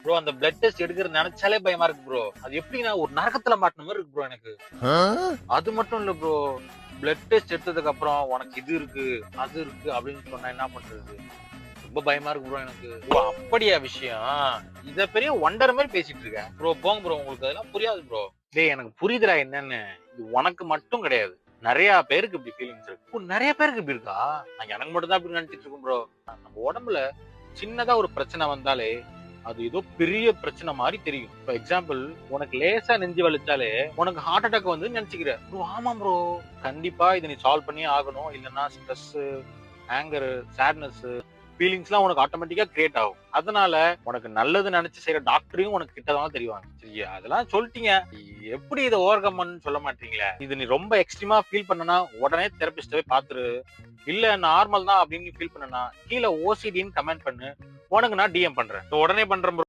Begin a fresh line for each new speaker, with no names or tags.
Bro அந்த blood test எடுக்கிறது நினைச்சாலே பயமா இருக்கு ப்ரோ. அது எப்படின்னா ஒரு நரகத்துல மாட்டின மாதிரி இருக்கு ப்ரோ எனக்கு. அது மட்டும் இல்ல ப்ரோ, பிளட் டெஸ்ட் எடுத்ததுக்கு அப்புறம் உனக்கு இது இருக்கு அது இருக்கு அப்படின்னு சொன்னா என்ன பண்றது? ரொம்ப பயமா இருக்கு ப்ரோ எனக்கு. ஓ அப்படியா விஷயம்? இத பெரிய ஒண்டர் மாதிரி பேசிட்டு இருக்க ப்ரோ. போங்க ப்ரோ, உங்களுக்கு அதெல்லாம் புரியாது ப்ரோ. டேய் எனக்கு புரியுதுடா என்னன்னு. இது உனக்கு மட்டும் கிடையாது, நிறைய பேருக்கு இப்படி ஃபீலிங்ஸ் இருக்கு. ஓ நிறைய பேருக்கு இப்படி இருக்கா? நான் எனக்கு மட்டும் தான் இப்படி நினைச்சிட்டு இருக்கேன் ப்ரோ. நம்ம உடம்புல சின்னதா ஒரு பிரச்சனை வந்தாலே அது ஏதோ பெரிய பிரச்சனை மாதிரி தெரியும். ஃபார் எக்ஸாம்பிள், உனக்கு லேசா நெஞ்சு வலிச்சாலே உனக்கு ஹார்ட் அட்டாக் வந்து நினைச்சுக்கிற ப்ரோ. ஆமா ப்ரோ, கண்டிப்பா இதை நீ சால்வ் பண்ணியே ஆகணும். இல்லைன்னா ஸ்ட்ரெஸ், ஆங்கர், சேட்னஸ் ஃபீலிங்ஸ்லாம் உனக்கு ஆட்டோமேட்டிக்கா கிரியேட் ஆகும். அதனால உனக்கு நல்லது நினைச்சு செய்யற டாக்டரையும் உனக்கு கிட்டதான் தெரிவாங்க. சரியா? அதெல்லாம் சொல்லிட்டீங்க, எப்படி இதை ஓவர் கம் பண்ணு சொல்ல மாட்டீங்களே? இது நீ ரொம்ப எக்ஸ்ட்ரீமா ஃபீல் பண்ணனா உடனே தெரபிஸ்டவே பாத்துரு. இல்ல நார்மல் தான் அப்படின்னு ஃபீல் பண்ணனா கீழே ஓசிடின்னு கமெண்ட் பண்ணு, உனக்கு நான் டிஎம் பண்றேன். உடனே பண்றேன் bro.